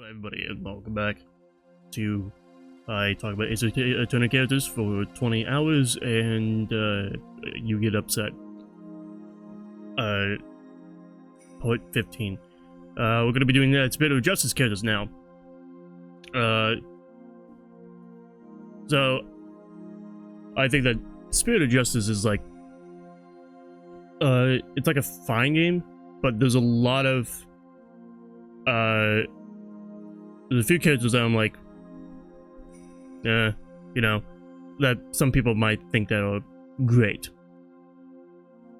everybody, and welcome back to I talk about Ace Attorney characters for 20 hours, and you get upset. Part 15. We're gonna be doing Spirit of Justice characters now. So I think that Spirit of Justice is like, it's like a fine game, but there's a lot of, there's a few characters that I'm like, you know, that some people might think that are great.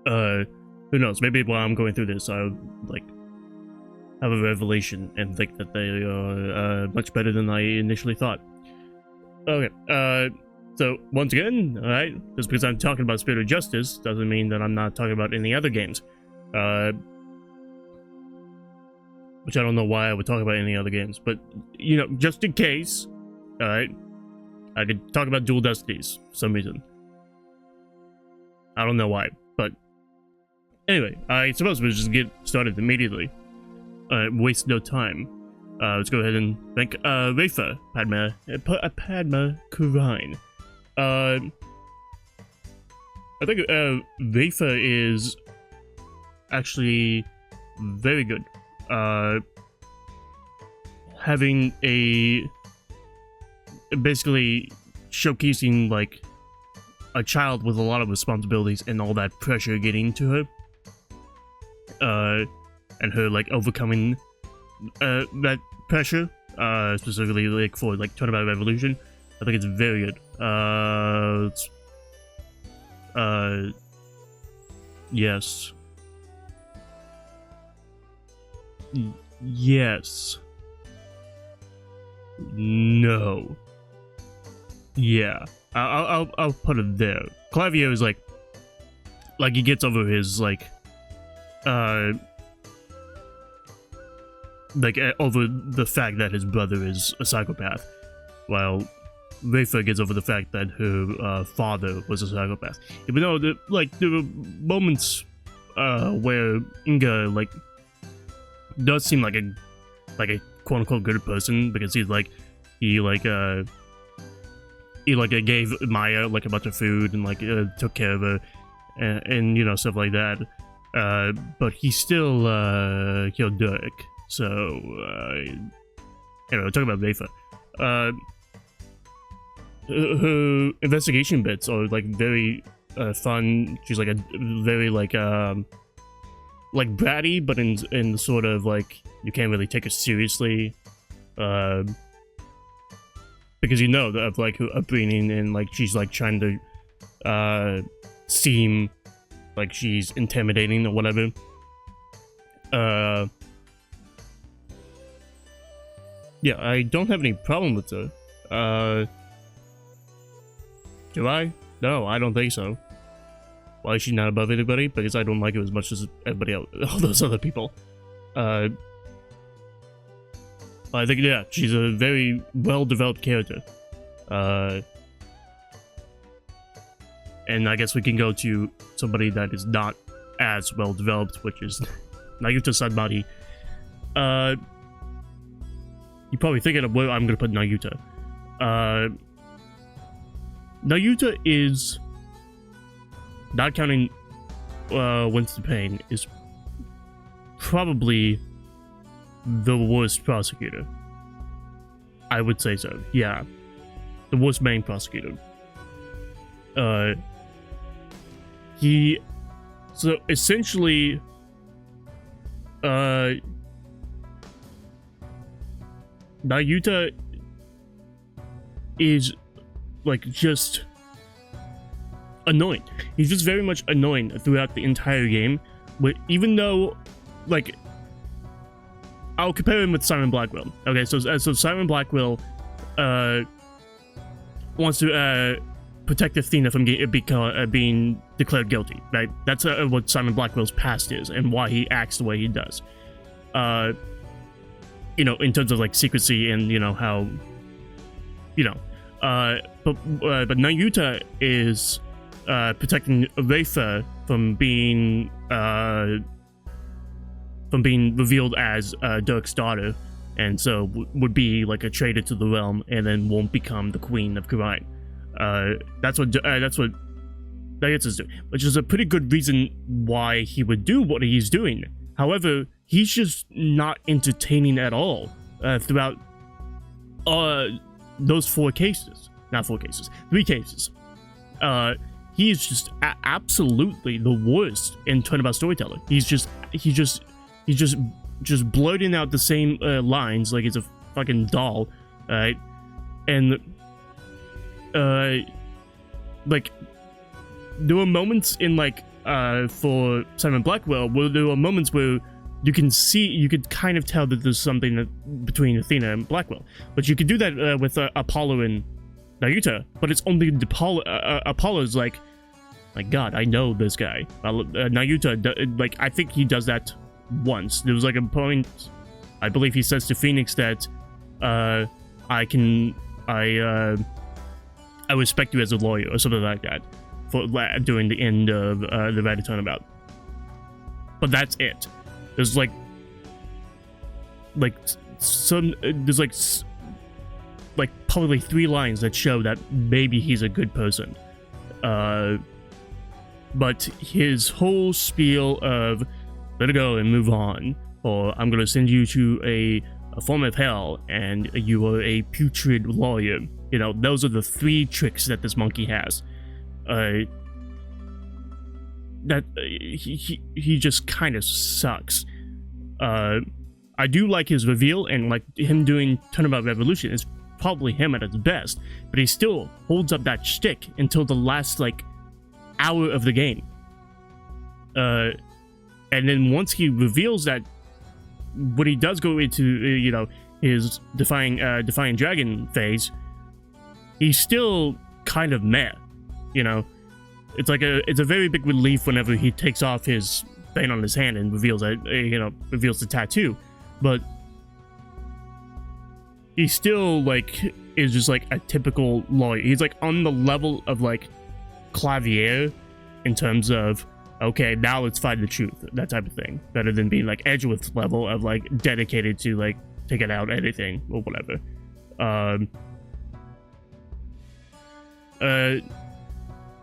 Who knows? Maybe while I'm going through this, I'll like have a revelation and think that they are much better than I initially thought. Okay. So once again, all right, just because I'm talking about Spirit of Justice doesn't mean that I'm not talking about any other games. Which I don't know why I would talk about any other games, but you know, just in case, all right, I could talk about Dual Destinies for some reason. I don't know why, but anyway, I suppose we'll just get started immediately. Waste no time. Let's go ahead and thank Rafa Padma Kurine. I think Rafa is actually very good. Having basically showcasing like a child with a lot of responsibilities and all that pressure getting to her, and her like overcoming that pressure, specifically like for like Turnabout Revolution. I think it's very good. Yes. Yes. No. Yeah. I'll put it there. Clavio is like he gets over his over the fact that his brother is a psychopath, while Rafa gets over the fact that her father was a psychopath. Even though there were moments where Inga like does seem like a quote unquote good person, because he gave Maya like a bunch of food and like took care of her and you know, stuff like that. But he still killed Dirk. So anyway, talking about Rafa. Her investigation bits are like very fun. She's like a very like bratty, but in the sort of like you can't really take her seriously, because you know of like her upbringing, and like she's like trying to seem like she's intimidating or whatever. Yeah, I don't have any problem with her. Do I? No, I don't think so. Why is she not above anybody? Because I don't like her as much as everybody else, all those other people. I think, yeah, she's a very well-developed character. And I guess we can go to somebody that is not as well-developed, which is Nayuta Sanmari. You're probably thinking of where I'm gonna put Nayuta. Nayuta is, not counting Winston Payne, is probably the worst prosecutor. I would say so, yeah. The worst main prosecutor. So essentially, Nayuta is like just annoying. He's just very much annoying throughout the entire game. But even though, like, I'll compare him with Simon Blackwell. Okay, so Simon Blackwell wants to protect Athena from being declared guilty, right? That's what Simon Blackwell's past is, and why he acts the way he does. You know, in terms of like secrecy and you know how, you know, but Nayuta is protecting Rafa from being revealed as Dirk's daughter, and so would be like a traitor to the realm, and then won't become the queen of Kurai. That's what Naguta's doing, which is a pretty good reason why he would do what he's doing. However, he's just not entertaining at all throughout those 3 cases. He is just absolutely the worst in turnabout storytelling. He's just blurting out the same lines like he's a fucking doll, right? And like there were moments in like for Simon Blackwell where there were moments where you could kind of tell that there's something between Athena and Blackwell, but you could do that with Apollo and Naruto, but it's only Apollo's like, my god, I know this guy. Naruto, like, I think he does that once. There was like a point, I believe he says to Phoenix that, I respect you as a lawyer, or something like that, for during the end of the Reddit turnabout. But that's it. There's like probably 3 lines that show that maybe he's a good person. But his whole spiel of let it go and move on, or I'm gonna send you to a form of hell and you are a putrid lawyer. You know, those are the 3 tricks that this monkey has. That he just kind of sucks. I do like his reveal, and like him doing Turnabout Revolution is probably him at its best, but he still holds up that shtick until the last like hour of the game. And then once he reveals that, when he does go into you know, his defying dragon phase, he's still kind of meh. You know, it's a very big relief whenever he takes off his thing on his hand and reveals reveals the tattoo, but he still like is just like a typical lawyer. He's like on the level of like Clavier in terms of, okay, now let's find the truth, that type of thing, better than being like Edgeworth's level of like dedicated to like taking out anything or whatever.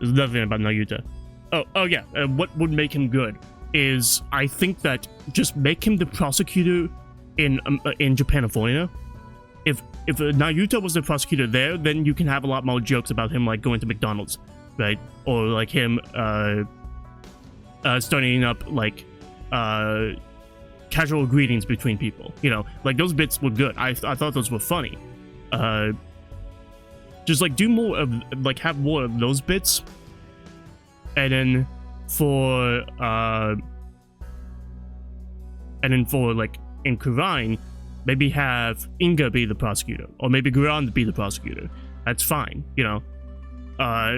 There's nothing about Naruto. Oh yeah, what would make him good is, I think that just make him the prosecutor in Japan. If Naruto was the prosecutor there, then you can have a lot more jokes about him like going to McDonald's, right? Or like him starting up like casual greetings between people. You know, like those bits were good. I thought those were funny. Just like do more of, like, have more of those bits, and then for like in Kurine, maybe have Inga be the prosecutor, or maybe Guran be the prosecutor. That's fine, you know,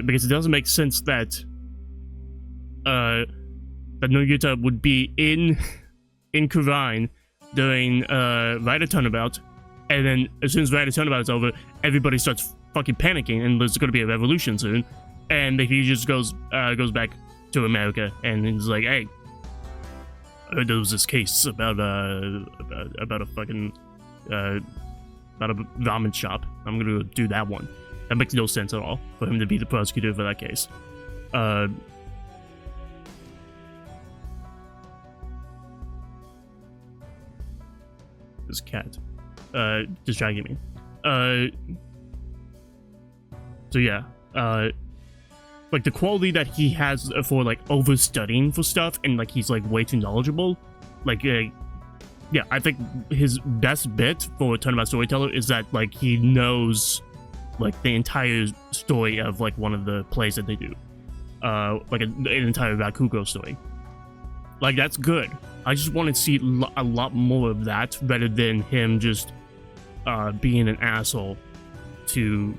because it doesn't make sense that Naruto would be in Kurine during Rider Turnabout, and then as soon as Rider Turnabout is over, everybody starts fucking panicking, and there's going to be a revolution soon, and he just goes back to America, and he's like, hey, I heard there was this case about a fucking about a ramen shop. I'm gonna do that one. That makes no sense at all for him to be the prosecutor for that case. This cat distracting me. So yeah, like the quality that he has for like overstudying for stuff, and like he's like way too knowledgeable. Like, yeah, I think his best bit for Turnabout Storyteller is that like he knows like the entire story of like one of the plays that they do, like an entire Rakugo story. Like that's good. I just want to see a lot more of that rather than him just being an asshole to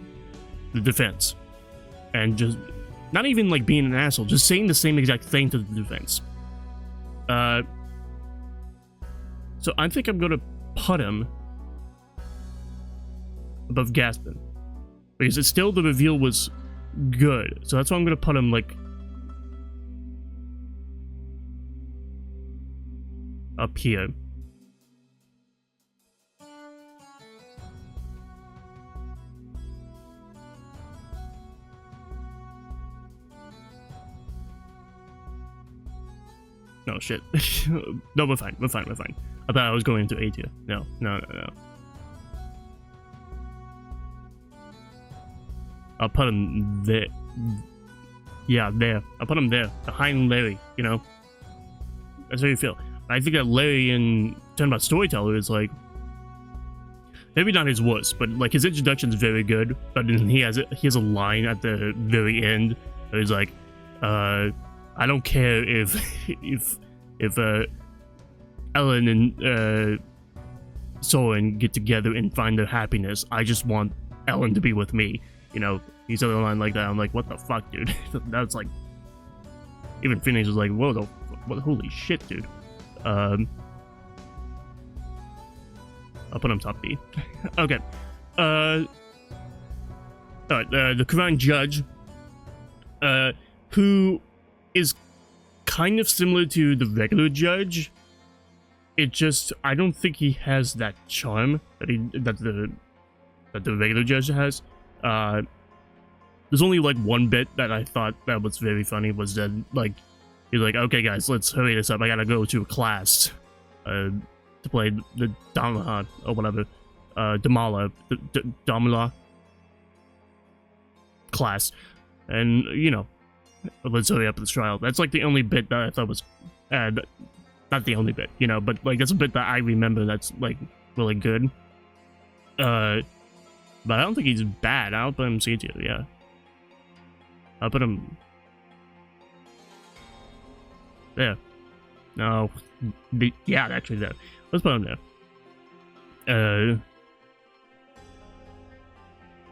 the defense, and just not even like being an asshole, just saying the same exact thing to the defense. So I think I'm gonna put him above Gaspin, because it's still, the reveal was good, so that's why I'm gonna put him like up here. No, shit. No, we're fine. We're fine. We're fine. I thought I was going into A tier. No, no, no, no. I'll put him there. Yeah, there. I'll put him there. Behind Larry, you know? That's how you feel. I think that Larry in Turnabout Storyteller is like, maybe not his worst, but like his introduction is very good. But then he has a line at the very end where he's like, I don't care if Ellen and Soren get together and find their happiness. I just want Ellen to be with me. You know, he's on a line like that. I'm like, what the fuck, dude? That's like, even Phoenix was like, whoa, what? Holy shit, dude. I'll put him top B. Okay. Alright, the Crown Judge, who is kind of similar to the regular judge. It just, I don't think he has that charm that the regular judge has. There's only like one bit that I thought that was very funny, was that like he's like, okay guys, let's hurry this up. I gotta go to a class to play the Damala or whatever, Damala class, and you know, let's hurry up this trial. That's like the only bit that I thought was not the only bit, you know, but like that's a bit that I remember that's like really good. But I don't think he's bad. I'll put him C tier, yeah. I'll put him there. No, yeah, actually there. Let's put him there.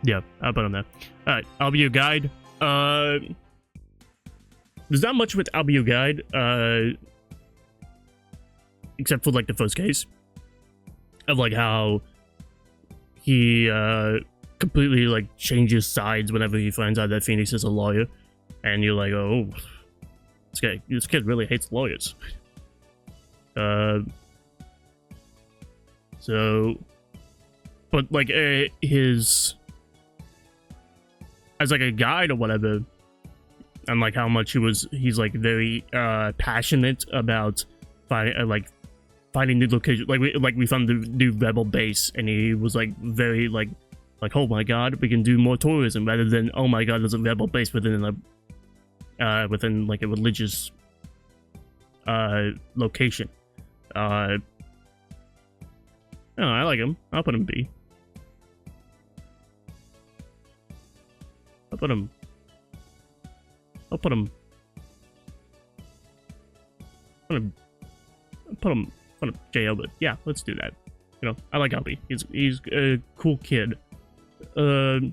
Yeah, I'll put him there. Alright, I'll be your guide. There's not much with I'll be your guide, except for like the first case of like how he completely like changes sides whenever he finds out that Phoenix is a lawyer, and you're like, oh, this kid really hates lawyers. So, but like his, as like a guide or whatever, and like how much he's like very passionate about finding new locations. Like we found the new rebel base, and he was like very like oh my god, we can do more tourism, rather than oh my god, there's a rebel base within like a religious location. No, I like him. I'll put him B. I'll put him JL, but yeah, let's do that. You know, I like Albie. He's a cool kid. But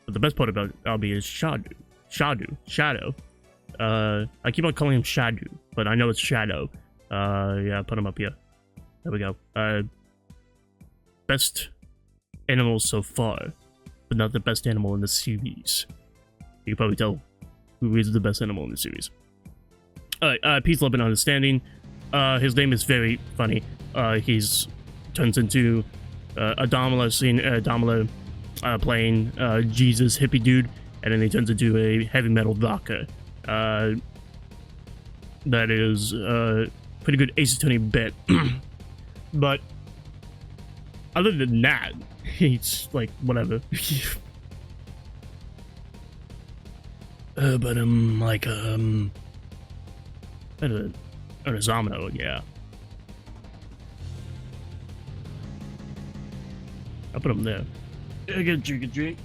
the best part about Albie is Shadow. I keep on calling him Shadu, but I know it's Shadow. Yeah, put him up here. There we go. Best animal so far, but not the best animal in the series. You can probably tell who is the best animal in the series. Alright, peace, love, and understanding. His name is very funny. He's turns into a Damala scene, Damala playing Jesus hippie dude, and then he turns into a heavy metal rocker. That is pretty good Ace Attorney bit. But other than that, he's like whatever. But like an Examino, yeah. I'll put him there. I get a drink.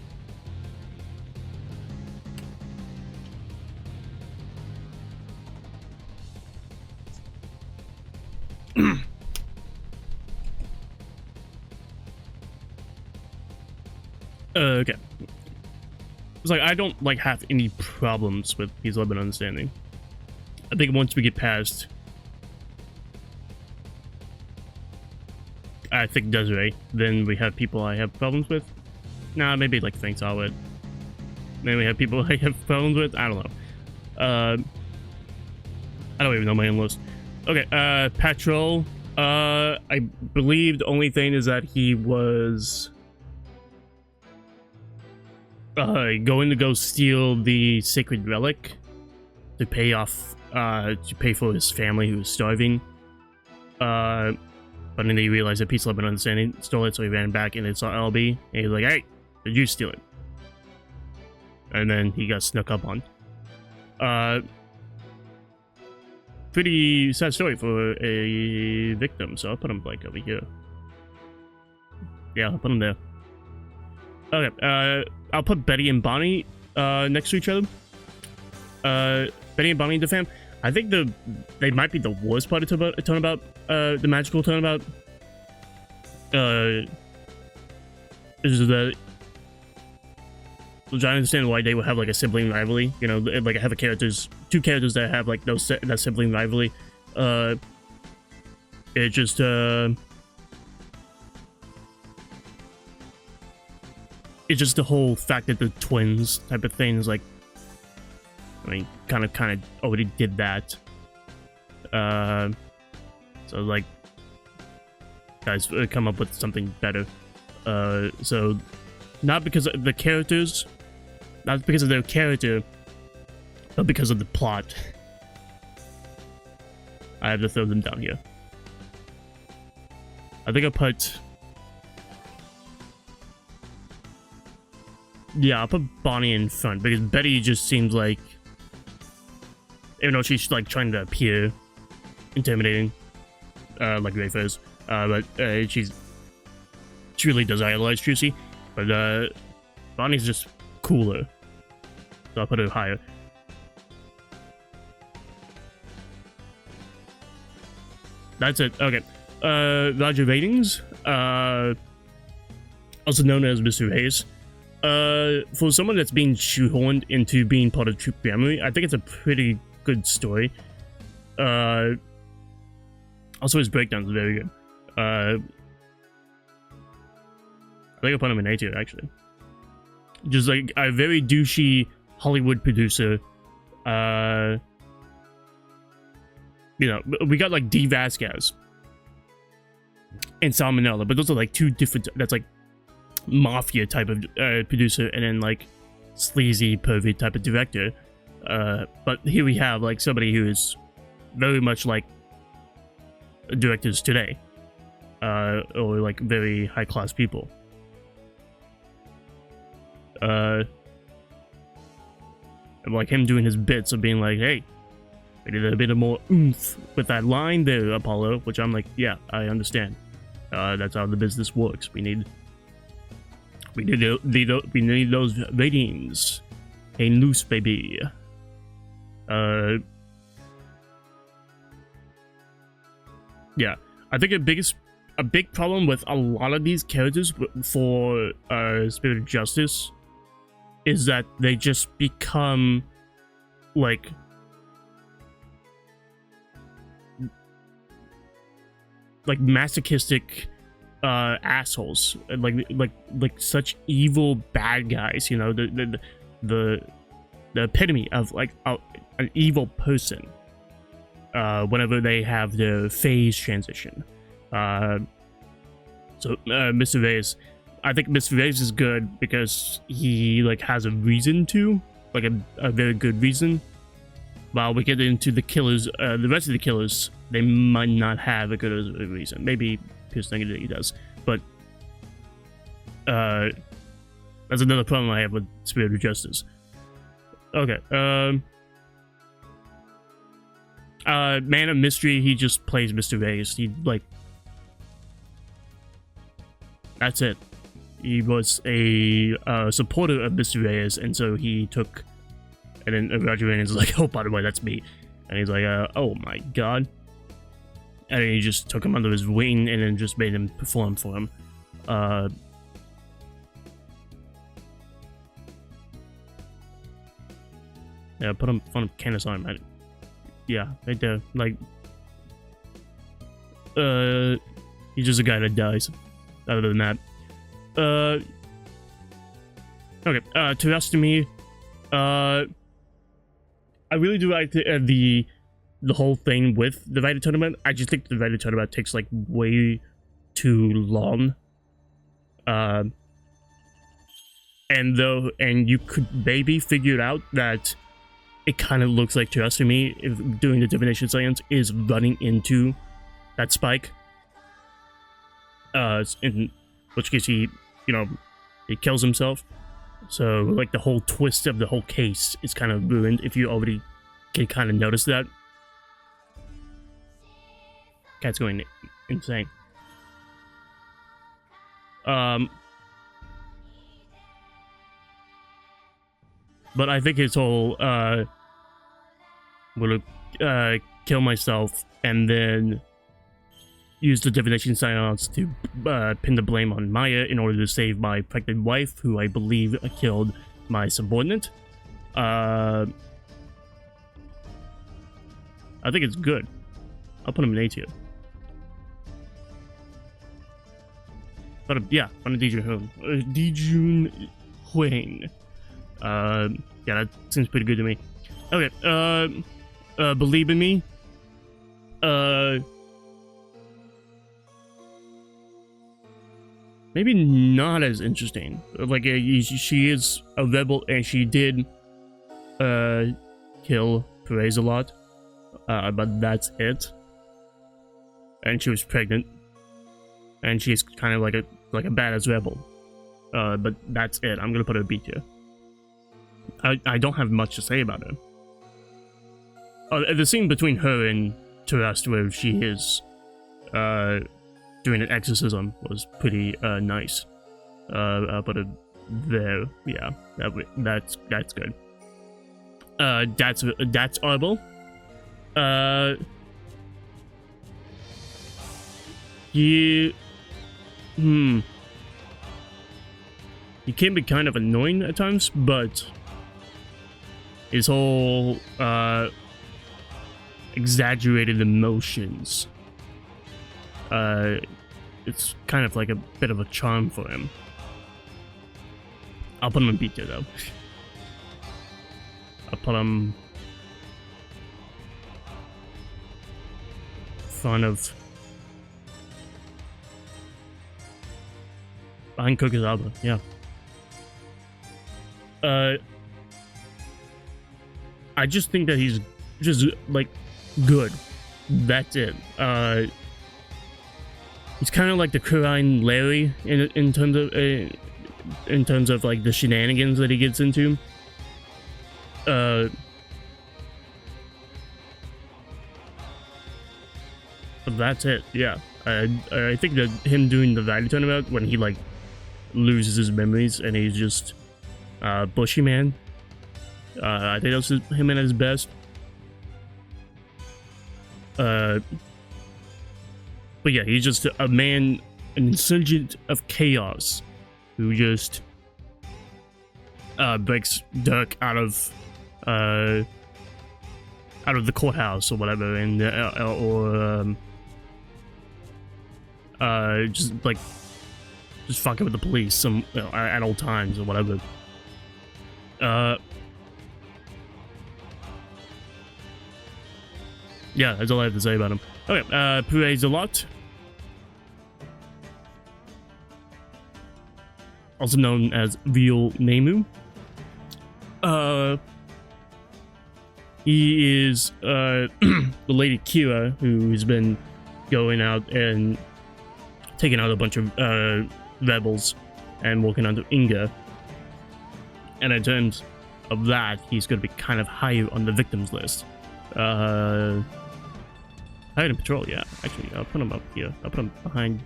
Okay. It's like I don't like have any problems with Peace, Love, and Understanding. I think once we get past, I think Desiree, then we have people I have problems with. Nah, maybe like Frank Solid. Maybe we have people I have problems with. I don't know. I don't even know my own list. Okay, Patrol. I believe the only thing is that he was going to go steal the sacred relic to pay off to pay for his family who was starving. But then he realized that Peace Loving Understanding stole it, so he ran back and it saw LB, and he was like, "Hey, did you steal it?" And then he got snuck up on. Pretty sad story for a victim, so I'll put him like over here. Yeah, I'll put him there. Okay, I'll put Betty and Bonnie next to each other. Betty and Bonnie, the fam. I think they might be the worst part of Turnabout, the magical Turnabout. Is that I'm trying to understand why they would have like a sibling rivalry. You know, like I have two characters that have like that sibling rivalry. It just it's just the whole fact that the twins type of thing is like, I mean, kind of already did that. So like, guys, come up with something better. So not because of the characters, not because of their character, but because of the plot. I have to throw them down here. I think I'll put... Yeah, I'll put Bonnie in front, because Betty just seems like... Even though she's like trying to appear intimidating, like Rafe is, but she really does idolize Juicy. But Bonnie's just cooler, so I'll put her higher. That's it. Okay. Roger Ratings, also known as Mr. Hayes. For someone that's being shoehorned into being part of Troop Family, I think it's a pretty good story. Also, his breakdown is very good. I think I'll put him in A tier, actually. Just like a very douchey Hollywood producer. You know, we got like D. Vasquez and Salmonella, but those are like two different. That's like mafia type of producer, and then like sleazy, pervy type of director. But here we have like somebody who is very much like directors today, or like very high class people. And like him doing his bits of being like, "Hey, we need a bit of more oomph with that line there, Apollo," which I'm like, yeah, I understand. That's how the business works. We need those ratings. Hey, loose baby. Yeah, I think a big problem with a lot of these characters for Spirit of Justice is that they just become like masochistic assholes, like such evil bad guys. You know, the epitome of like an evil person. Whenever they have their phase transition. So Mr. Reyes, I think Mr. Reyes is good because he like has a reason to, like a very good reason. While we get into the killers, the rest of the killers, they might not have a good reason. Maybe Pierce Negativity does, but that's another problem I have with Spirit of Justice. Okay, Man of Mystery, he just plays Mr. Reyes. He like, that's it. He was a supporter of Mr. Reyes, and so he took, and then Roger Reyes is like, "Oh, by the way, that's me," and he's like, "Oh my god," and then he just took him under his wing and then just made him perform for him. Yeah, put him in front of Candace on, man. Yeah, right there. Like, he's just a guy that dies. Other than that, okay. Terrastomy. I really do like the whole thing with the Divided Tournament. I just think the Divided Tournament takes like way too long. And you could maybe figure out that it kind of looks like to us, to me, if doing the divination science is running into that spike. In which case he, you know, he kills himself. So, like, the whole twist of the whole case is kind of ruined if you already can kind of notice that. Cat's going insane. But I think his whole, will kill myself and then use the divination science to pin the blame on Maya in order to save my pregnant wife, who I believe killed my subordinate. I think it's good. I'll put him in A tier. But yeah, on a Dijun Huang. Yeah, that seems pretty good to me. Okay, Believe in Me. Maybe not as interesting. Like, she is a rebel, and she did kill Perez a lot, but that's it. And she was pregnant, and she's kind of like a badass rebel. But that's it. I'm gonna put her B tier. I don't have much to say about her. The scene between her and Terest, where she is doing an exorcism, was pretty nice. I'll put it there. Yeah, that's good. That's horrible. He can be kind of annoying at times, but his whole exaggerated emotions, it's kind of like a bit of a charm for him. I'll put him in B tier though. I'll put him front of behind Kokuzawa, yeah. I just think that he's just like good. That's it. He's kind of like the Kurine Larry in terms of like the shenanigans that he gets into. But that's it. Yeah, I think that him doing the value turnabout when he like loses his memories and he's just bushy man. I think that's him at his best. But yeah, he's just a man, an insurgent of chaos, who just breaks Dirk out of the courthouse or whatever, and just fucking with the police at all times or whatever. Yeah, that's all I have to say about him. Okay, praise a lot. Also known as Veal Nemu. He is the lady Kira, who has been going out and taking out a bunch of rebels and walking onto Inga. And in terms of that, he's going to be kind of higher on the victims list. Higher in patrol, yeah. Actually, I'll put him up here. I'll put him behind.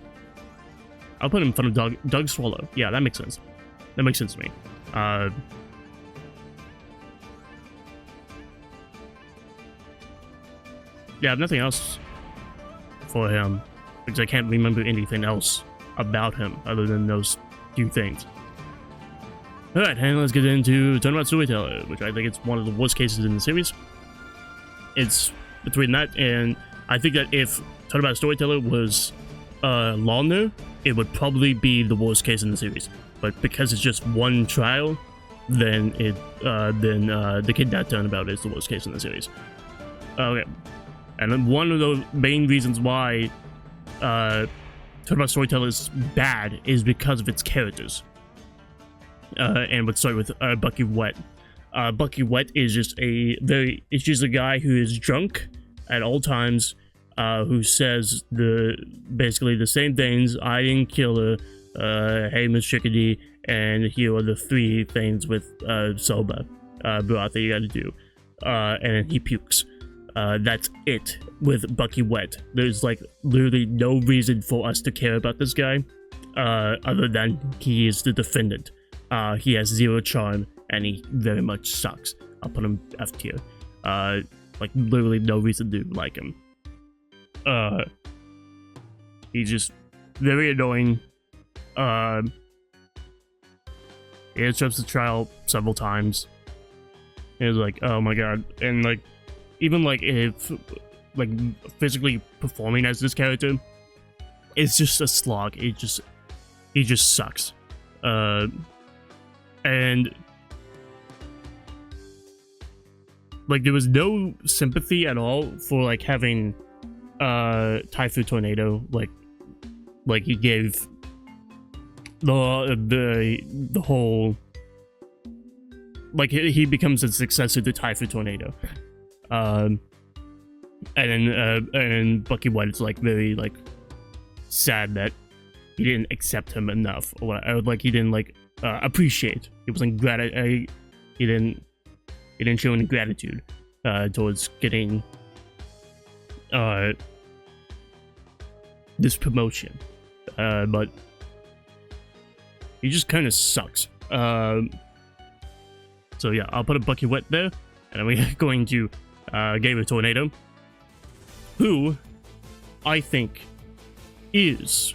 I'll put him in front of Doug Swallow. Yeah, that makes sense. That makes sense to me. Yeah, I have nothing else for him, because I can't remember anything else about him other than those few things. Alright, and let's get into Turnabout Storyteller, which I think it's one of the worst cases in the series. It's between that and I think that if Turnabout Storyteller was longer, it would probably be the worst case in the series. But because it's just one trial, then the Kidnap Turnabout is the worst case in the series. Okay. And then one of the main reasons why Turnabout Storyteller is bad is because of its characters. And let's start with Bucky Wet. Bucky Wet is just it's just a guy who is drunk at all times, who says basically the same things. I didn't kill her, hey Miss Chickadee, and here are the 3 things with soba broth that you gotta do, and then he pukes. That's it with Bucky Wet. There's like literally no reason for us to care about this guy, other than he is the defendant. He has 0 charm, and he very much sucks. I'll put him F tier. Like literally no reason to like him. He's just very annoying. He interrupts the trial several times. It's like, oh my god. And like, even like if like physically performing as this character, it's just a slog. He just sucks. And like there was no sympathy at all for like having Typhoon Tornado, like he gave the whole, like he becomes a successor to Typhoon Tornado, and then Bucky White is like very like sad that he didn't accept him enough, or like he didn't like appreciate. He wasn't he didn't show any gratitude towards getting this promotion, but he just kind of sucks. So yeah, I'll put a Bucky Wet there, and we're going to Gabriel Tornado, who I think is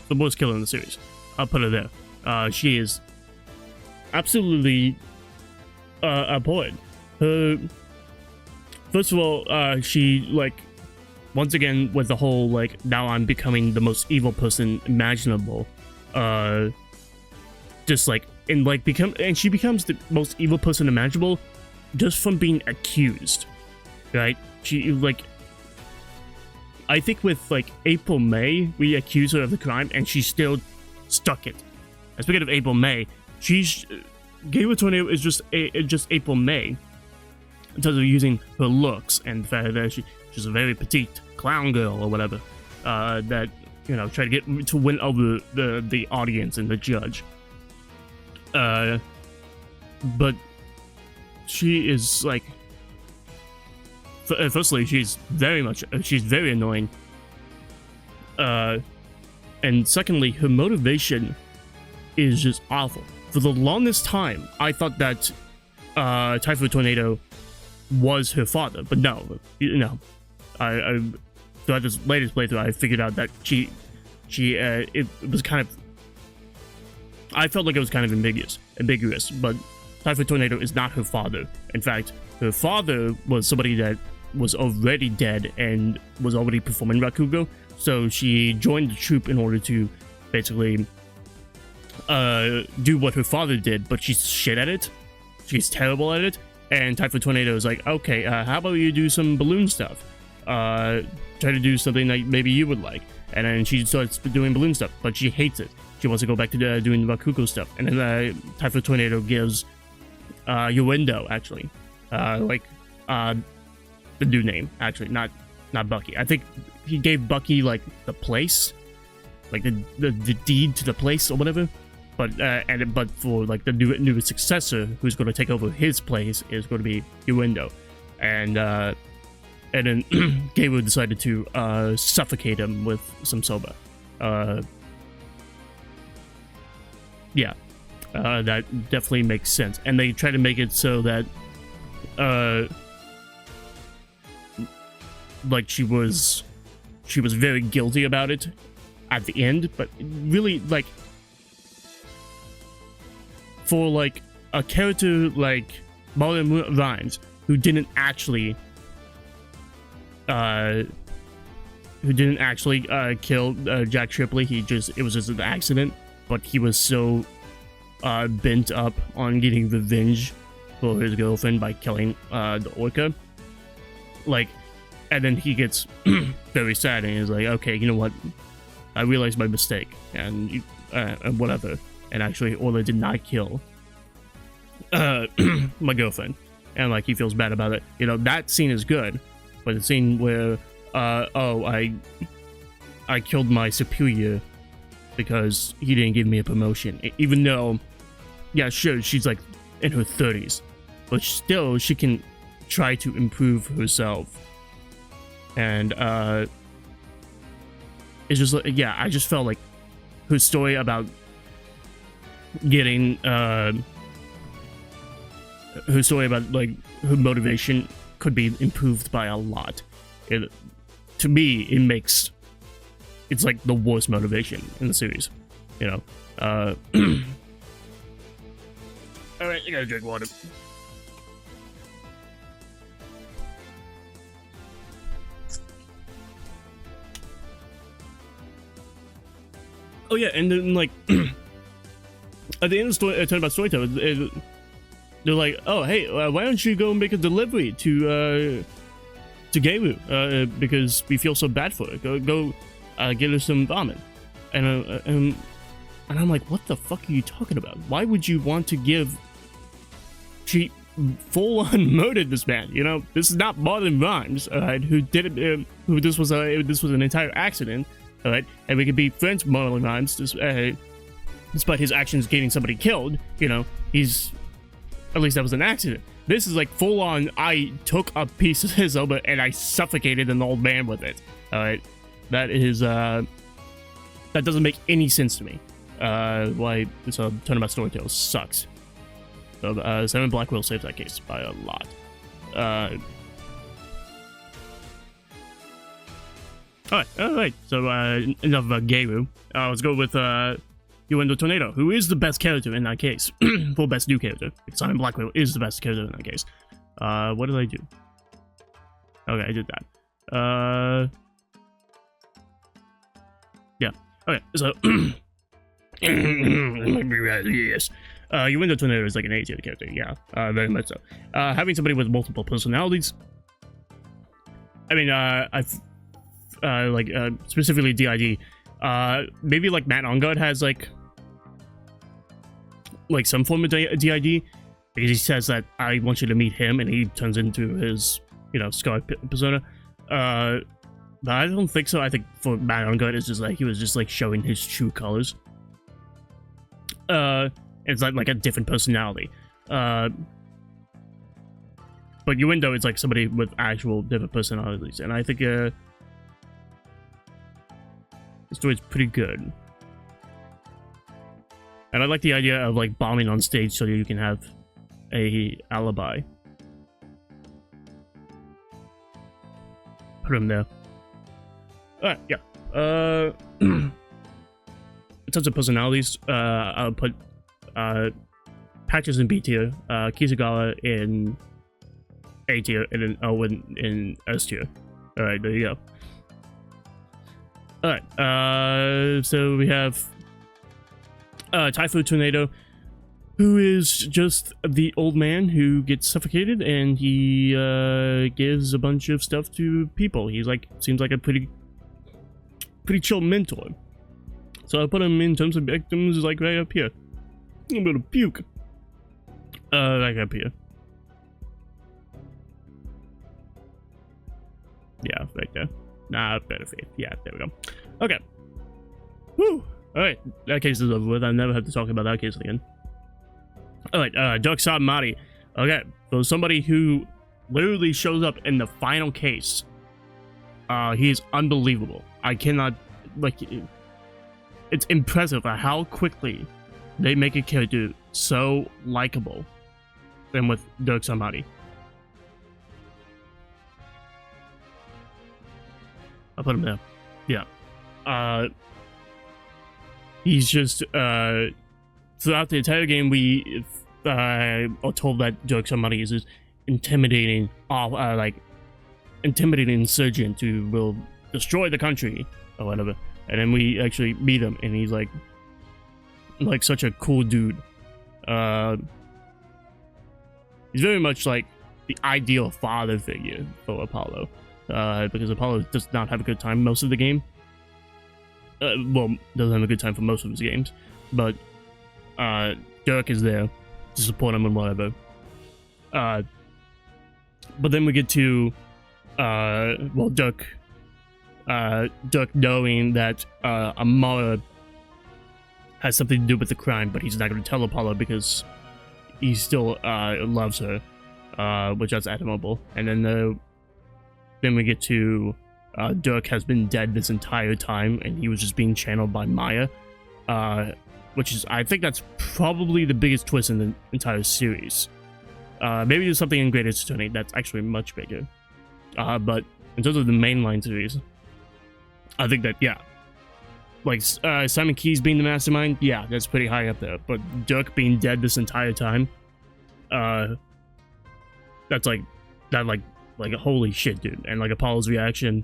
the worst killer in the series. I'll put her there. She is absolutely abhorrent. First of all, she like once again with the whole like now I'm becoming the most evil person imaginable. Just like she becomes the most evil person imaginable just from being accused, right? She like, I think with like April May, we accuse her of the crime and she still stuck it. And speaking of April May, Gabriel Tornado is just April May in terms of using her looks and the fact that she's a very petite clown girl or whatever, that, you know, try to win over the audience and the judge. But she is like, firstly, she's very annoying. And secondly, her motivation is just awful. For the longest time, I thought that Typhoon Tornado was her father, but no, I throughout this latest playthrough, I figured out that it was kind of, I felt like it was kind of ambiguous, but Typhoon Tornado is not her father. In fact, her father was somebody that was already dead and was already performing Rakugo, so she joined the troupe in order to basically do what her father did, but she's shit at it. She's terrible at it, and Typhoon Tornado is like, okay, how about you do some balloon stuff? Try to do something that maybe you would like. And then she starts doing balloon stuff, but she hates it. She wants to go back to doing Rakugo stuff. And then Typhoon Tornado gives Yuendo, actually, the new name, actually, not Bucky. I think he gave Bucky like the place, like the deed to the place or whatever. But for like the new successor who's going to take over his place is going to be Yuendo, and then Gabriel decided to suffocate him with some soba. Yeah, that definitely makes sense. And they try to make it so that like she was very guilty about it at the end, but really, like, for like a character like Marlon Rhymes, who didn't actually kill Jack Tripley, it was just an accident, but he was so bent up on getting revenge for his girlfriend by killing the orca, like, and then he gets very sad and he's like, okay, you know what, I realized my mistake, and whatever. And actually, Orla did not kill my girlfriend, and like he feels bad about it. You know, that scene is good, but the scene where oh, I killed my superior because he didn't give me a promotion, even though, yeah, sure, she's like in her 30s, but still she can try to improve herself. And it's just like, yeah, I just felt like her story about getting her story about like her motivation could be improved by a lot. To me, it's like the worst motivation in the series, you know. All right, I gotta drink water. Oh yeah, and then like at the end of the story, turn about storyteller, they're like, oh hey, why don't you go and make a delivery to Geiru, because we feel so bad for it. Go get her some ramen. And I'm like, what the fuck are you talking about? Why would you want to give? She full-on murdered this man. You know, this is not Marlon Rhymes, all right? Who did it? Who this was an entire accident, all right? And we could be friends with Marlon Rhymes, despite his actions getting somebody killed. You know, at least that was an accident. This is like full-on. I took a piece of his elbow and I suffocated an old man with it. All right, that is that doesn't make any sense to me. Why this Turnabout Storytale sucks. So, Simon Blackwell saves that case by a lot. Alright. So, enough about Geiru. Let's go with Yuendo Tornado, who is the best character in that case. Full best new character. Simon Blackwell is the best character in that case. What did I do? Okay, I did that. Yeah. Okay, so yes. Yuendo Tornado is like an A-tier character, yeah, very much so. Having somebody with multiple personalities. I mean, specifically DID. Maybe like Matt Ongard has like some form of DID, because he says that I want you to meet him, and he turns into his, you know, Scar persona. But I don't think so. I think for Matt Ongard, it's just like he was just like showing his true colors. It's like a different personality. But Yuendo is like somebody with actual different personalities, and I think the story's pretty good. And I like the idea of like bombing on stage so you can have a alibi. Put him there. Alright, yeah. In terms of personalities, I'll put Patches in B tier, Kisagawa in A tier, and then Owen in S tier. Alright, there you go. Alright, so we have Typhoon Tornado, who is just the old man who gets suffocated, and he gives a bunch of stuff to people. He's like, seems like a pretty chill mentor. So I put him in terms of victims like right up here. I'm gonna puke. Like up here. Yeah, right there. Nah, better faith. Yeah, there we go. Okay. Whew. Alright, that case is over with. I never have to talk about that case again. Alright, Dark Mari. Okay, so somebody who literally shows up in the final case. He's unbelievable. I cannot, like, it's impressive how quickly they make a character so likable than with Dark Mari. I'll put him there. Yeah. He's just, throughout the entire game, we are told that Dark Mari is this intimidating, intimidating insurgent who will destroy the country or whatever. And then we actually meet him, and he's like such a cool dude. He's very much like the ideal father figure for Apollo, because Apollo does not have a good time most of the game. Well, doesn't have a good time for most of his games, but Dirk is there, to support him and whatever. But then we get to well, Dirk knowing that Amara has something to do with the crime, but he's not going to tell Apollo because he still loves her, which is admirable. And then we get to Dirk has been dead this entire time, and he was just being channeled by Maya, which is, I think that's probably the biggest twist in the entire series. Maybe there's something in Greatest Attorney that's actually much bigger. But in terms of the mainline series, I think that, yeah, like Simon Keyes being the mastermind, yeah, that's pretty high up there. But Dirk being dead this entire time, that's like holy shit, dude. And like Apollo's reaction,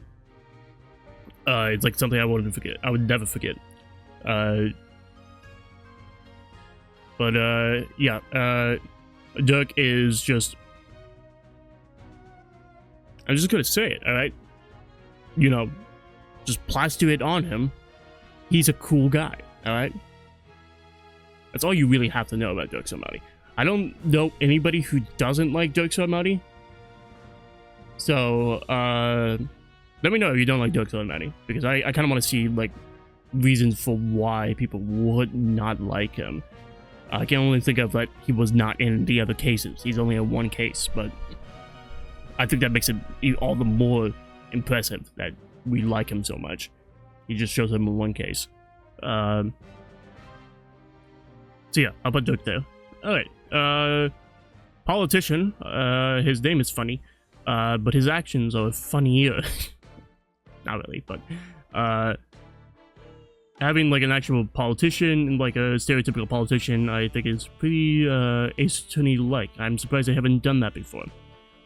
it's like something I wouldn't forget. I would never forget. But yeah, Dirk is just, I'm just gonna say it, all right? You know, just plaster it on him. He's a cool guy, all right? That's all you really have to know about Dirk Sarmati. I don't know anybody who doesn't like Dirk Sarmati. So, let me know if you don't like Dirk Sarmati, because I kind of want to see, like, reasons for why people would not like him. I can only think of that he was not in the other cases. He's only in one case, but I think that makes it all the more impressive that we like him so much. He just shows him in one case. So yeah, I'll put Dirk there. Alright, politician, his name is funny, but his actions are funnier. Not really, but, having like an actual politician, like a stereotypical politician, I think is pretty, Ace Attorney-like. I'm surprised they haven't done that before.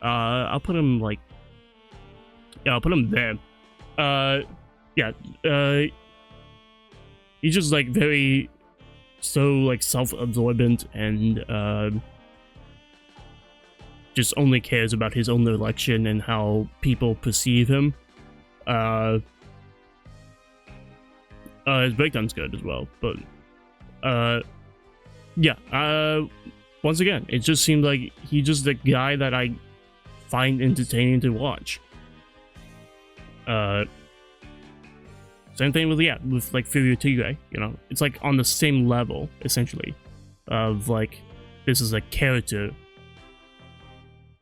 I'll put him like, yeah, I'll put him there. Yeah, he's just like very, so like self-absorbent and just only cares about his own election and how people perceive him. His breakdown's good as well, but yeah, once again, it just seemed like he's just the guy that I find entertaining to watch. Same thing with, yeah, with like Furio Tigre, you know, it's like on the same level, essentially, of like, this is a character,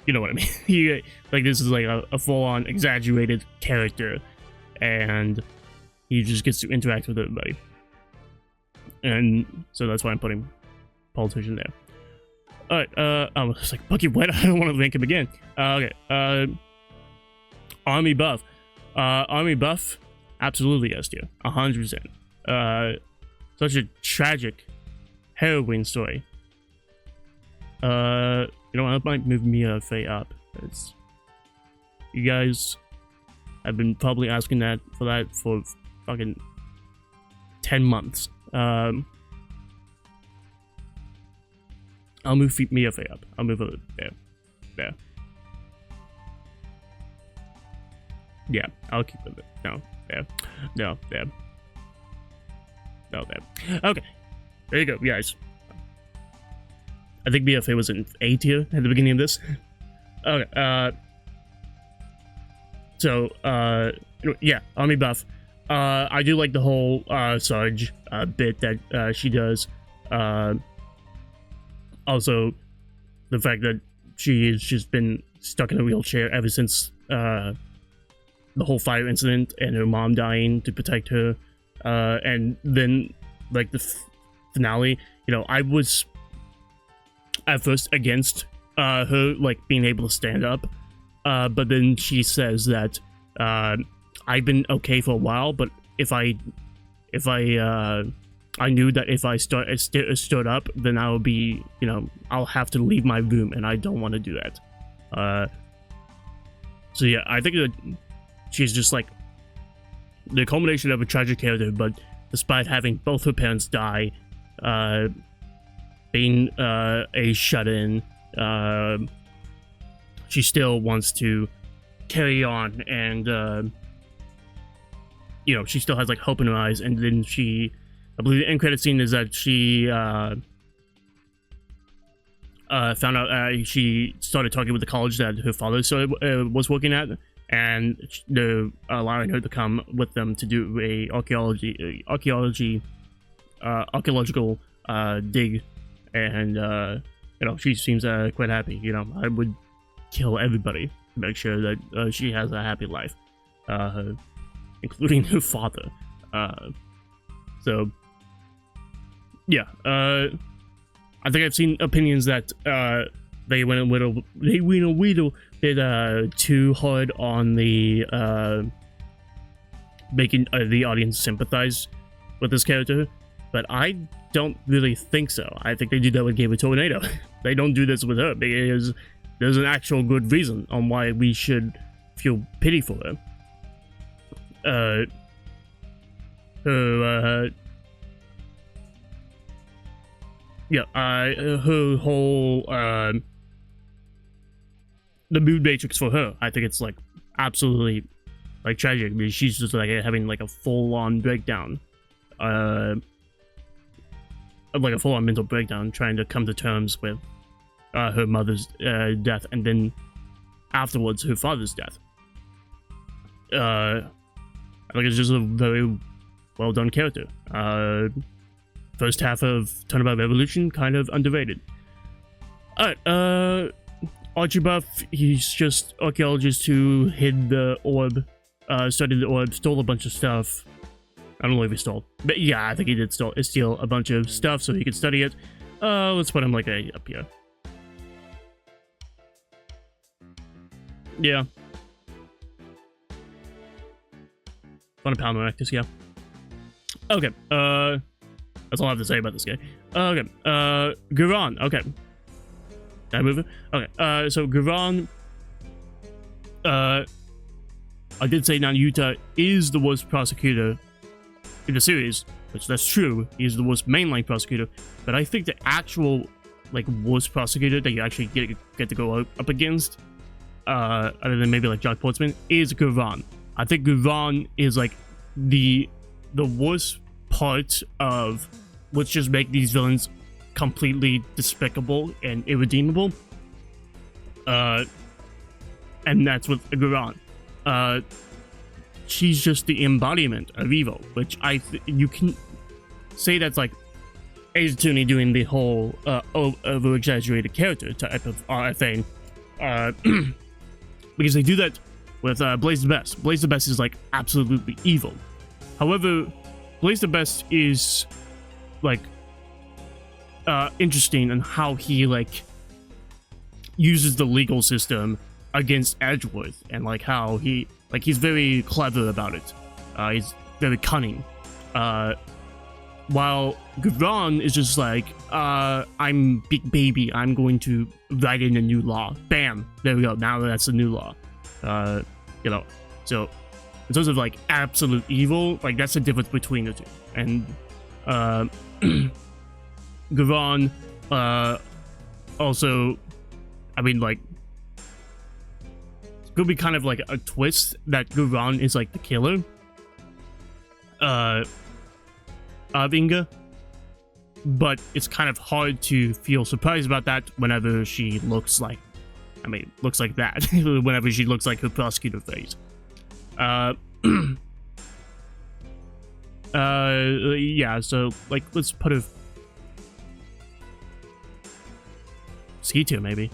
you know what I mean? Like, this is like a full-on exaggerated character, and he just gets to interact with everybody. And so that's why I'm putting politician there. Alright, I was like, Bucky White, I don't want to link him again. Okay, Army Buff. Army Buff, absolutely yes, dear. 100%. Such a tragic, harrowing story. You know, I might move Mia Faye up. It's, you guys have been probably asking for that for fucking 10 months. I'll move Mia Faye up. I'll move her there. There. Yeah, I'll keep it. No, there. No, there. No, there. Okay. There you go, guys. I think Mia Faye was in A tier at the beginning of this. Okay, so, yeah, Army Buff. I do like the whole, Sarge, bit that, she does. Also, the fact that she has just been stuck in a wheelchair ever since, the whole fire incident and her mom dying to protect her. And then, like, the finale, you know, I was at first against her like being able to stand up, but then she says that I've been okay for a while, but if I knew that if I stood up, then I would be, you know, I'll have to leave my room, and I don't want to do that. So yeah, I think that she's just like the culmination of a tragic character, but despite having both her parents die, being a shut-in, she still wants to carry on, and you know, she still has like hope in her eyes. And then she, I believe the end credit scene is that she found out she started talking with the college that her father was working at, and they're allowing her to come with them to do a archaeological dig, and you know, she seems quite happy. You know, I would kill everybody to make sure that she has a happy life, including her father. So yeah, I think I've seen opinions that they went a little bit too hard on the making the audience sympathize with this character, but I don't really think so. I think they do that with Game of Tornado. They don't do this with her because there's an actual good reason on why we should feel pity for her. Her whole the mood matrix for her, I think it's like absolutely like tragic, because she's just like having like a full-on breakdown, like a full-on mental breakdown, trying to come to terms with her mother's death, and then afterwards her father's death. I think it's just a very well done character. First half of Turnabout Revolution, kind of underrated. Alright, Archiebuff, he's just archaeologist who hid the orb, studied the orb, stole a bunch of stuff. I don't know if he stole, but yeah, I think he did steal a bunch of stuff so he could study it. Let's put him like up here. Yeah. Fun Pound Rectus, yeah. Okay, that's all I have to say about this guy. Okay, Guran, okay. Did I move it? Okay, so Guran, I did say Yuta is the worst prosecutor in the series, which that's true. He's the worst mainline prosecutor, but I think the actual, like, worst prosecutor that you actually get to go up against, other than maybe like Jack Portsman, is Guran. I think Guran is like the worst part of let's just make these villains completely despicable and irredeemable. And that's with Guran. She's just the embodiment of evil, which you can say that's like Ace Attorney doing the whole over-exaggerated character type of thing. Because they do that with Blaze the Best. Blaze the Best is like absolutely evil. However, Blaze the Best is like interesting in how he like uses the legal system against Edgeworth, and like how he's very clever about it. He's very cunning. While Guran is just like, I'm big baby, I'm going to write in a new law. Bam! There we go, now that's a new law. You know, so in terms of like absolute evil, like that's the difference between the two. And Guran, also, I mean, like, it's gonna be kind of like a twist that Guran is like the killer of Inga, but it's kind of hard to feel surprised about that whenever she looks like, looks like that, whenever she looks like her prosecutor face. Yeah, so, like, let's put her C2, maybe.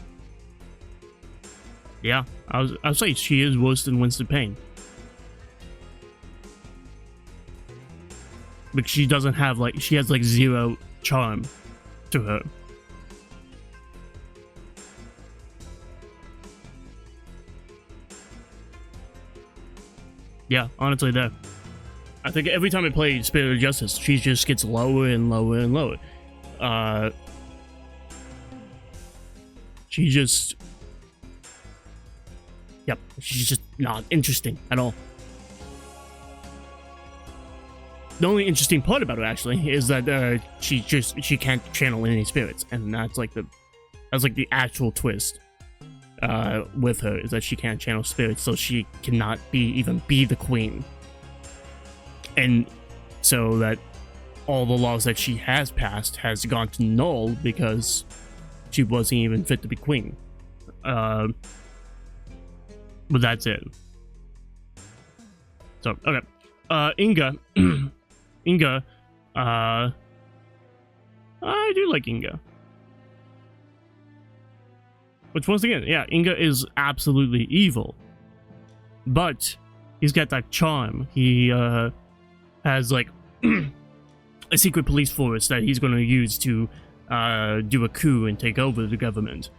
Yeah, I was like, she is worse than Winston Payne. But she doesn't have, like, she has, like, zero charm to her. Yeah, honestly, though. I think every time I play Spirit of Justice, she just gets lower and lower and lower. She just... Yep, she's just not interesting at all. The only interesting part about her, actually, is that she can't channel any spirits, and that's like the actual twist with her, is that she can't channel spirits, so she cannot even be the queen, and so that all the laws that she has passed has gone to null because she wasn't even fit to be queen. But that's it. So, okay. Inga. Inga. I do like Inga. Which, once again, yeah, Inga is absolutely evil. But he's got that charm. He has, like, a secret police force that he's going to use to do a coup and take over the government.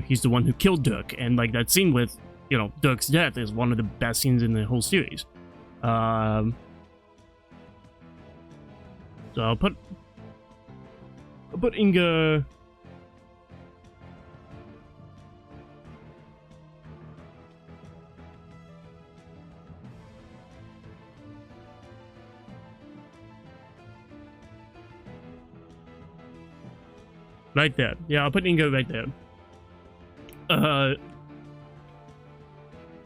He's the one who killed Dirk, and, like, that scene with, you know, Dirk's death is one of the best scenes in the whole series. So I'll put Inga. Right there. Yeah, I'll put Inga right there.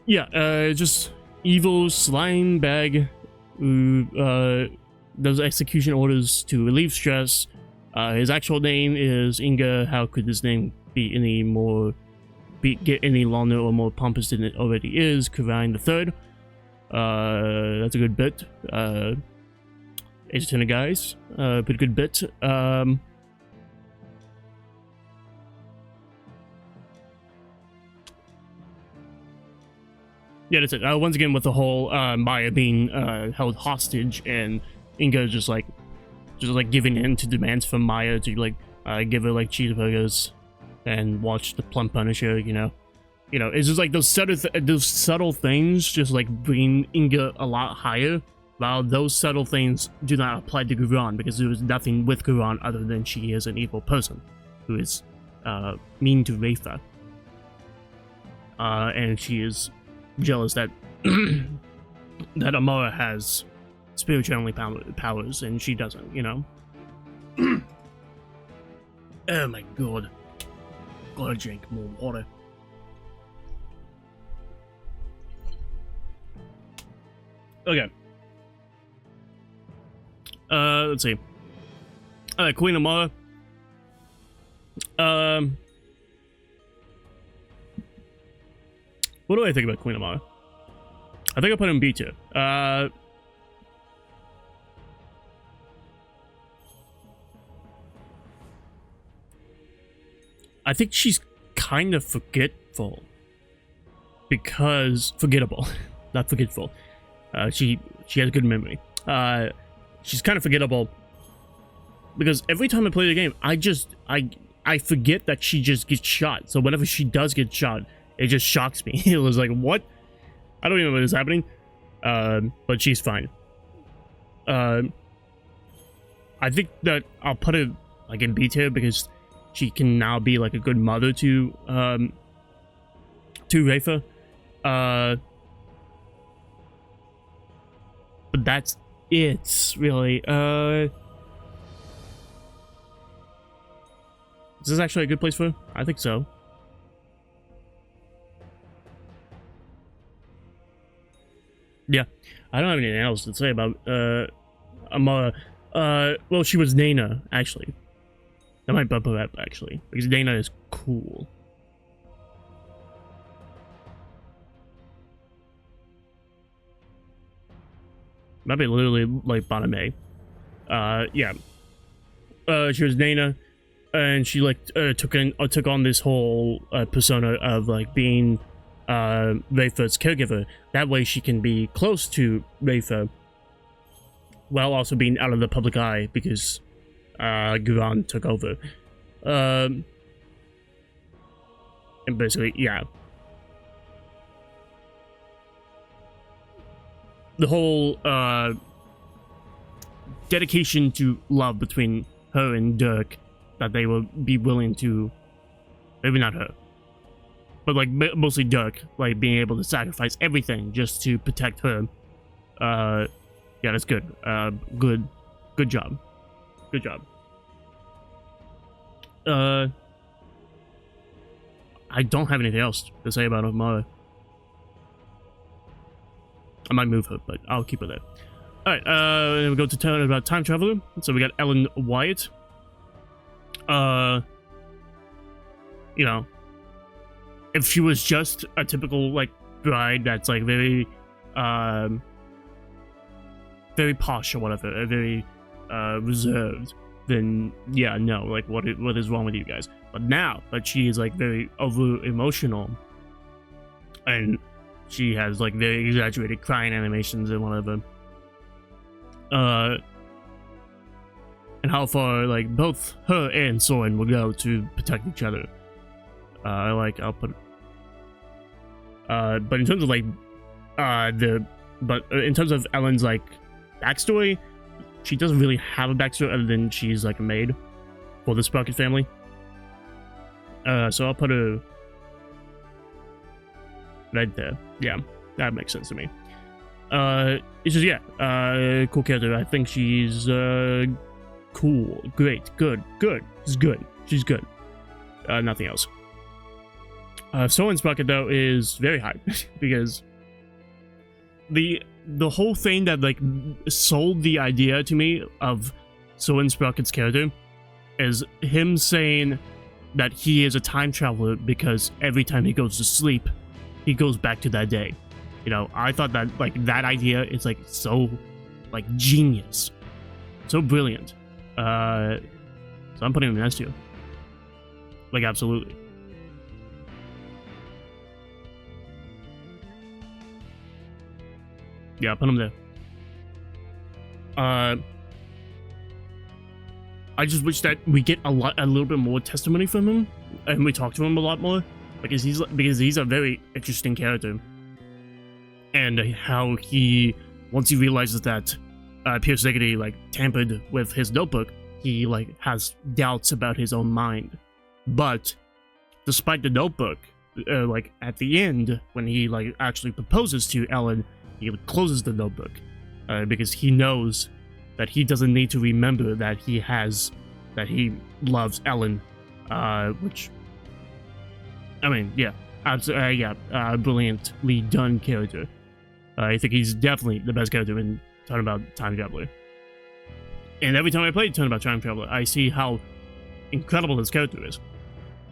Yeah, just evil slime bag who does execution orders to relieve stress. His actual name is Inga. How could his name be any more get any longer or more pompous than it already is? Kurain the Third. That's a good bit. Age 10 guys. Pretty good bit. Yeah, that's it. Once again, with the whole Maya being held hostage, and Inga just like giving in to demands from Maya to like give her like cheeseburgers and watch the Plum Punisher. You know, it's just like those subtle things just like bring Inga a lot higher. While those subtle things do not apply to Guran, because there is nothing with Guran other than she is an evil person who is mean to Rafa, and she is jealous that that Amara has spiritual powers and she doesn't, you know. Oh my god, gotta drink more water. Okay, let's see. Queen Amara. What do I think about Queen Amara? I think I put him B tier. I think she's kind of forgetful. Because forgettable, not forgetful. She has a good memory. She's kind of forgettable because every time I play the game, I forget that she just gets shot. So whenever she does get shot, it just shocks me. It was like, what? I don't even know what is happening. But she's fine. I think that I'll put it like in B tier because she can now be like a good mother to Rafa. But that's it, really. Is this actually a good place for her? I think so. Yeah, I don't have anything else to say about Amara. Well, she was Dana, actually. That might bump her up, actually, because Dana is cool. Might be literally like bottom A. Yeah. She was Dana, and she like took on this whole persona of like being Rafa's caregiver. That way she can be close to Rafa while also being out of the public eye because Guran took over. And basically, yeah. The whole dedication to love between her and Dirk, that they will be willing to, maybe not her, but like mostly Dirk, like being able to sacrifice everything just to protect her. Yeah, that's good. Good job. Good job. I don't have anything else to say about Amara. I might move her, but I'll keep her there. Alright, then we go to turn about Time Traveler. So we got Ellen Wyatt. you know, if she was just a typical like bride that's like very very posh or whatever, very reserved, then yeah, no, like what is wrong with you guys? But now that she is like very over emotional, and she has like very exaggerated crying animations and whatever, and how far like both her and Soren will go to protect each other, I'll put but in terms of like in terms of Ellen's like backstory, she doesn't really have a backstory other than she's like a maid for the Sprocket family. So I'll put her right there. Yeah, that makes sense to me. It's just, yeah, cool character. I think she's cool, great, good. She's good. Nothing else. Soren's Sprocket though is very high because the whole thing that like sold the idea to me of Soren Sprocket's character is him saying that he is a time traveler because every time he goes to sleep, he goes back to that day. You know, I thought that like that idea is like so like genius, so brilliant. So I'm putting him in S tier. Like absolutely. Yeah, put him there. I just wish that we get a little bit more testimony from him, and we talk to him a lot more, because he's a very interesting character, and how he, once he realizes that Pierce Diggity like tampered with his notebook, he like has doubts about his own mind. But despite the notebook, like at the end when he like actually proposes to Ellen, he closes the notebook because he knows that he doesn't need to remember that he loves Ellen, which, I mean, yeah, absolutely, brilliantly done character. I think he's definitely the best character in Turnabout Time Traveler. And every time I play Turnabout Time Traveler, I see how incredible this character is.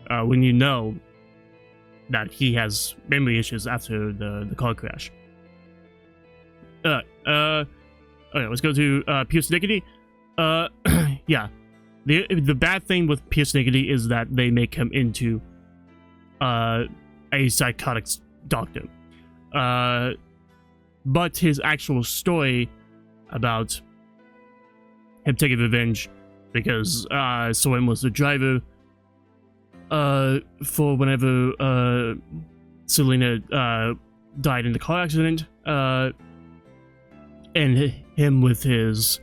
When you know that he has memory issues after the car crash. Okay, let's go to Pierce Diggity. Yeah, the bad thing with Pierce Diggity is that they make him into a psychotic doctor. But his actual story about him taking revenge because Soren was the driver for whenever Selena died in the car accident, and him with his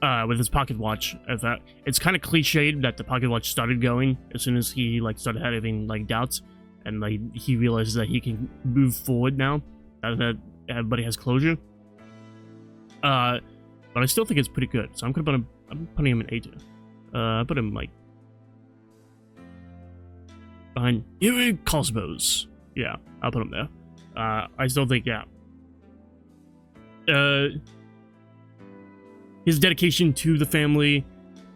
pocket watch. It's kind of cliched that the pocket watch started going as soon as he like started having like doubts, and like he realizes that he can move forward now that everybody has closure. But I still think it's pretty good, so I'm putting him in A tier. I put him like behind Yuri Cosmos. Yeah, I'll put him there. I still think, yeah. His dedication to the family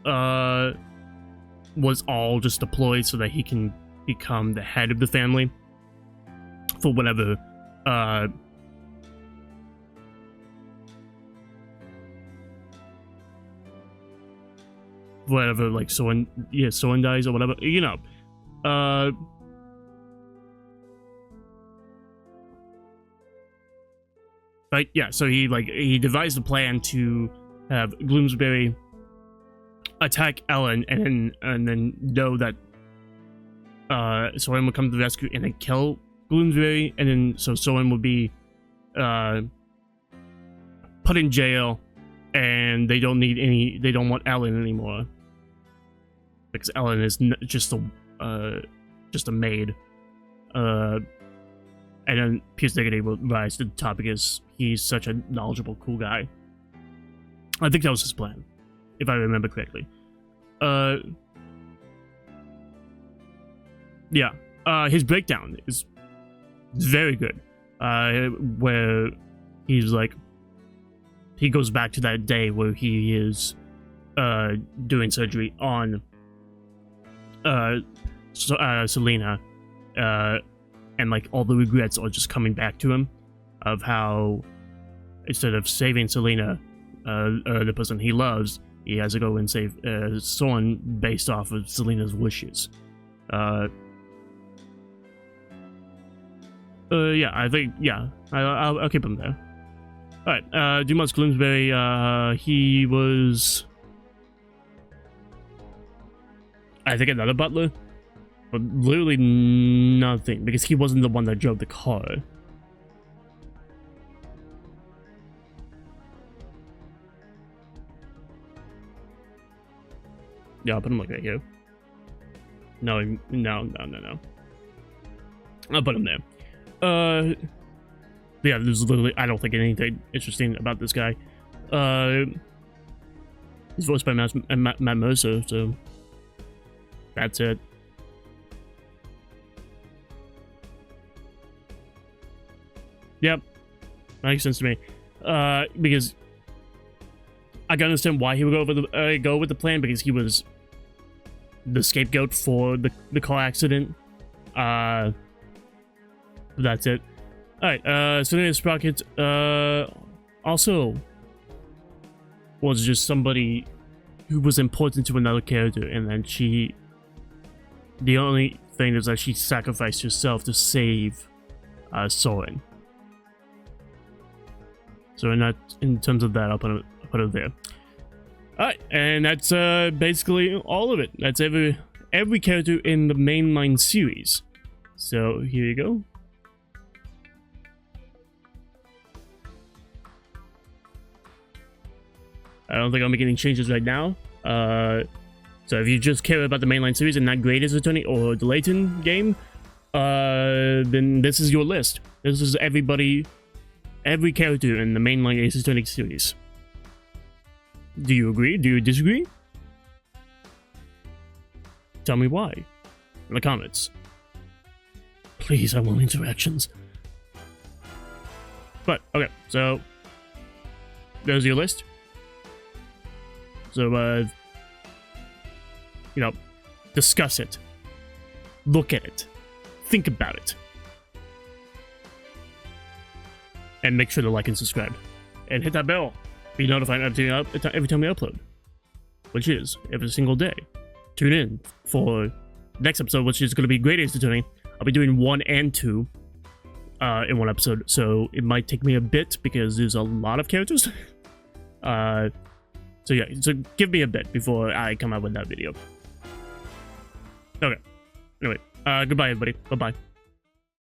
was all just a ploy so that he can become the head of the family for whatever like someone dies or whatever, you know. But yeah, so he devised a plan to have Gloomsbury attack Ellen and then know that Soren would come to the rescue and then kill Gloomsbury, and then so Soren would be put in jail, and they don't want Ellen anymore because Ellen is just a maid. And then Pierce Diggity will rise to the top because he's such a knowledgeable, cool guy. I think that was his plan, if I remember correctly. Yeah. His breakdown is very good. Where he's like, he goes back to that day where he is doing surgery on Selena, and like all the regrets are just coming back to him, of how instead of saving Selena, the person he loves, he has to go and save Soren based off of Selena's wishes. Yeah, I think, yeah, I'll keep him there. Alright, Dumas Gloomsbury, he was, I think, another butler, but literally nothing, because he wasn't the one that drove the car. Yeah, I'll put him like right here. No. I'll put him there. Yeah, there's literally, I don't think anything interesting about this guy. He's voiced by Matt Mercer, so that's it. Yep, makes sense to me. Because I can understand why he would go with the plan, because he was the scapegoat for the car accident. That's it. Alright, Selena Sprocket, also was just somebody who was important to another character, and then the only thing is that she sacrificed herself to save, Soren. So in terms of that, I'll put it there. Alright, and that's, basically all of it. That's every character in the mainline series. So, here you go. I don't think I'll make any changes right now. So if you just care about the mainline series and not Great Ace Attorney or the Layton game, then this is your list. This is every character in the mainline Ace Attorney series. Do you agree? Do you disagree? Tell me why in the comments. Please, I want interactions. But, okay, so there's your list. So, you know, discuss it. Look at it. Think about it. And make sure to like and subscribe. And hit that bell. Be notified every time we upload. Which is every single day. Tune in for next episode, which is going to be Great Ace Attorney. I'll be doing 1 and 2 in one episode. So it might take me a bit because there's a lot of characters. So yeah, so give me a bit before I come out with that video. Okay. Anyway, goodbye everybody. Bye-bye.